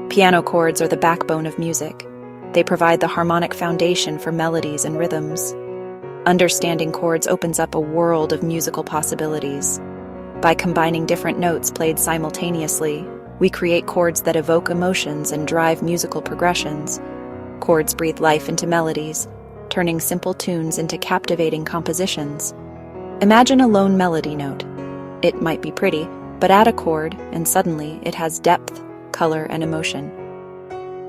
Piano chords are the backbone of music. They provide the harmonic foundation for melodies and rhythms. Understanding chords opens up a world of musical possibilities. By combining different notes played simultaneously, we create chords that evoke emotions and drive musical progressions. Chords breathe life into melodies, turning simple tunes into captivating compositions. Imagine a lone melody note. It might be pretty, but add a chord, and suddenly it has depth, color, and emotion.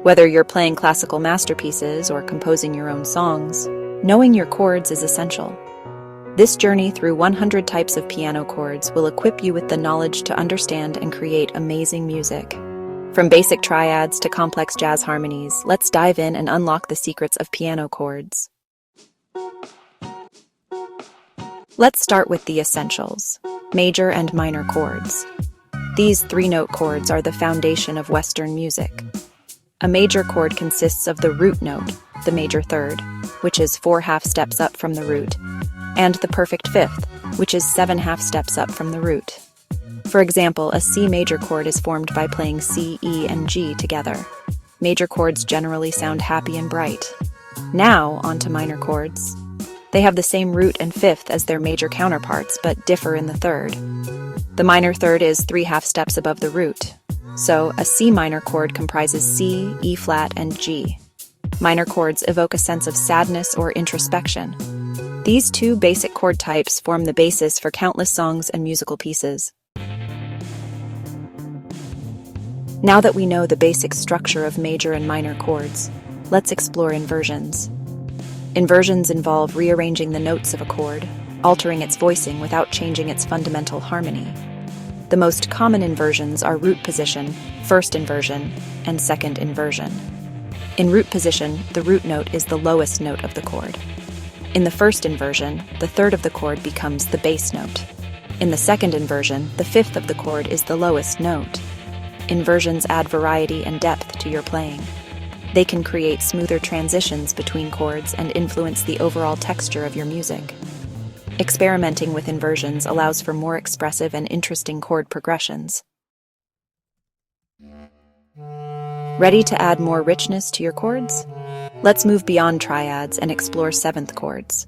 Whether you're playing classical masterpieces or composing your own songs, knowing your chords is essential. This journey through 100 types of piano chords will equip you with the knowledge to understand and create amazing music. From basic triads to complex jazz harmonies, let's dive in and unlock the secrets of piano chords. Let's start with the essentials: major and minor chords. These three-note chords are the foundation of Western music. A major chord consists of the root note, the major third, which is 4 half steps up from the root, and the perfect fifth, which is 7 half steps up from the root. For example, a C major chord is formed by playing C, E, and G together. Major chords generally sound happy and bright. Now, on to minor chords. They have the same root and fifth as their major counterparts, but differ in the third. The minor third is 3 half steps above the root. So, a C minor chord comprises C, E flat, and G. Minor chords evoke a sense of sadness or introspection. These two basic chord types form the basis for countless songs and musical pieces. Now that we know the basic structure of major and minor chords, let's explore inversions. Inversions involve rearranging the notes of a chord, altering its voicing without changing its fundamental harmony. The most common inversions are root position, first inversion, and second inversion. In root position, the root note is the lowest note of the chord. In the first inversion, the third of the chord becomes the bass note. In the second inversion, the fifth of the chord is the lowest note. Inversions add variety and depth to your playing. They can create smoother transitions between chords and influence the overall texture of your music. Experimenting with inversions allows for more expressive and interesting chord progressions. Ready to add more richness to your chords? Let's move beyond triads and explore seventh chords.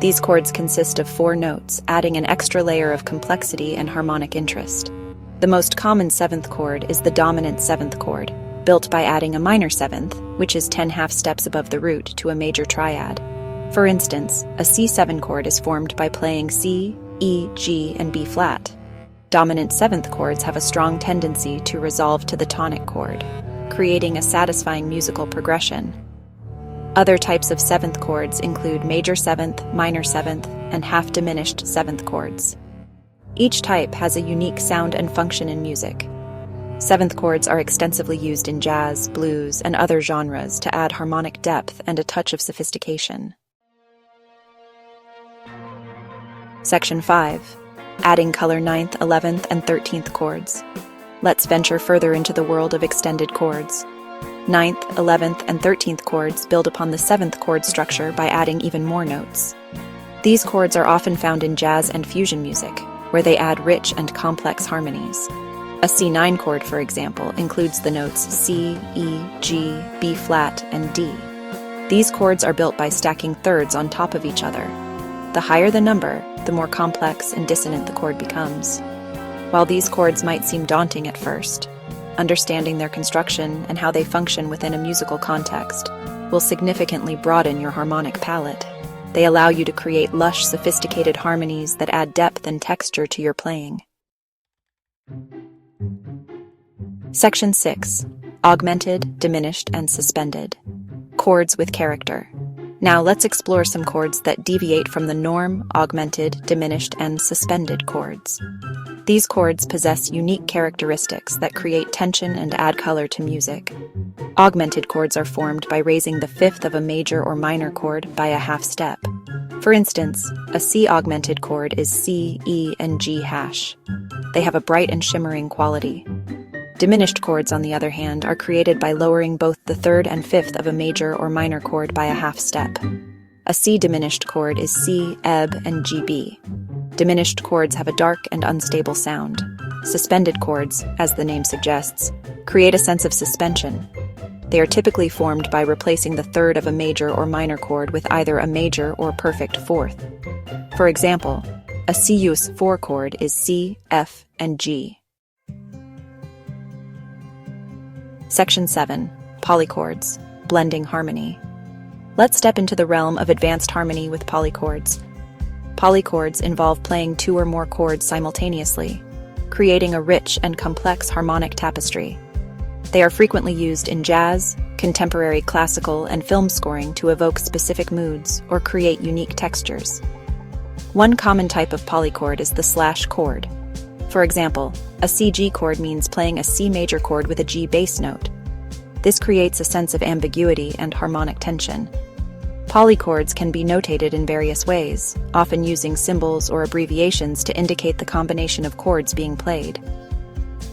These chords consist of 4 notes, adding an extra layer of complexity and harmonic interest. The most common seventh chord is the dominant seventh chord, built by adding a minor seventh, which is 10 half steps above the root, to a major triad. For instance, a C7 chord is formed by playing C, E, G, and B flat. Dominant seventh chords have a strong tendency to resolve to the tonic chord, creating a satisfying musical progression. Other types of seventh chords include major seventh, minor seventh, and half-diminished seventh chords. Each type has a unique sound and function in music. Seventh chords are extensively used in jazz, blues, and other genres to add harmonic depth and a touch of sophistication. Section 5. Adding color 9th, 11th, and 13th chords. Let's venture further into the world of extended chords. 9th, 11th, and 13th chords build upon the 7th chord structure by adding even more notes. These chords are often found in jazz and fusion music, where they add rich and complex harmonies. A C9 chord, for example, includes the notes C, E, G, B flat, and D. These chords are built by stacking thirds on top of each other. The higher the number, the more complex and dissonant the chord becomes. While these chords might seem daunting at first, understanding their construction and how they function within a musical context will significantly broaden your harmonic palette. They allow you to create lush, sophisticated harmonies that add depth and texture to your playing. Section 6. Augmented, diminished, and suspended. Chords with character. Now let's explore some chords that deviate from the norm: augmented, diminished, and suspended chords. These chords possess unique characteristics that create tension and add color to music. Augmented chords are formed by raising the fifth of a major or minor chord by a half step. For instance, a C augmented chord is C, E, and G hash. They have a bright and shimmering quality. Diminished chords, on the other hand, are created by lowering both the third and fifth of a major or minor chord by a half step. A C diminished chord is C, ebb, and GB. Diminished chords have a dark and unstable sound. Suspended chords, as the name suggests, create a sense of suspension. They are typically formed by replacing the third of a major or minor chord with either a major or perfect fourth. For example, a C-use-4 chord is C, F, and G. Section 7. Polychords, blending harmony. Let's step into the realm of advanced harmony with polychords. Polychords involve playing two or more chords simultaneously, creating a rich and complex harmonic tapestry. They are frequently used in jazz, contemporary classical, and film scoring to evoke specific moods or create unique textures. One common type of polychord is the slash chord. For example, a C-G chord means playing a C major chord with a G bass note. This creates a sense of ambiguity and harmonic tension. Polychords can be notated in various ways, often using symbols or abbreviations to indicate the combination of chords being played.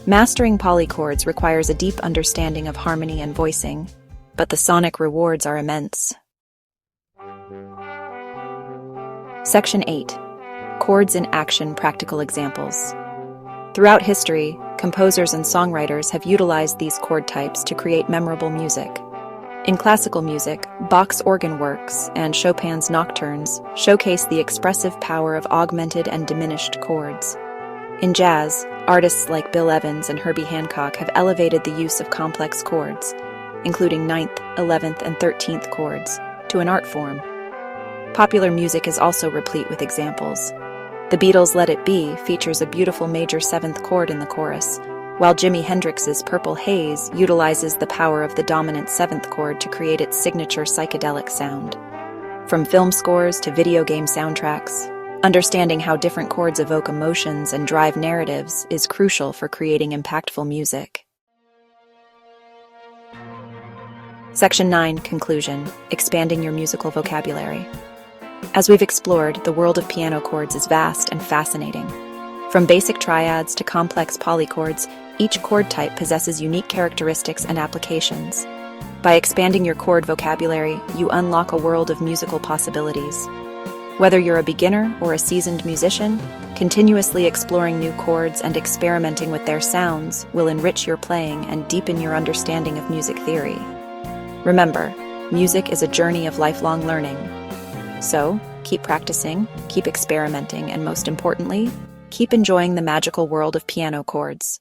Mastering polychords requires a deep understanding of harmony and voicing, but the sonic rewards are immense. Section 8. Chords in action: practical examples. Throughout history, composers and songwriters have utilized these chord types to create memorable music. In classical music, Bach's organ works and Chopin's nocturnes showcase the expressive power of augmented and diminished chords. In jazz, artists like Bill Evans and Herbie Hancock have elevated the use of complex chords, including 9th, 11th, and 13th chords, to an art form. Popular music is also replete with examples. The Beatles' Let It Be features a beautiful major 7th chord in the chorus, while Jimi Hendrix's Purple Haze utilizes the power of the dominant 7th chord to create its signature psychedelic sound. From film scores to video game soundtracks, understanding how different chords evoke emotions and drive narratives is crucial for creating impactful music. Section 9. Conclusion: expanding your musical vocabulary. As we've explored, the world of piano chords is vast and fascinating. From basic triads to complex polychords, each chord type possesses unique characteristics and applications. By expanding your chord vocabulary, you unlock a world of musical possibilities. Whether you're a beginner or a seasoned musician, continuously exploring new chords and experimenting with their sounds will enrich your playing and deepen your understanding of music theory. Remember, music is a journey of lifelong learning. So, keep practicing, keep experimenting, and most importantly, keep enjoying the magical world of piano chords.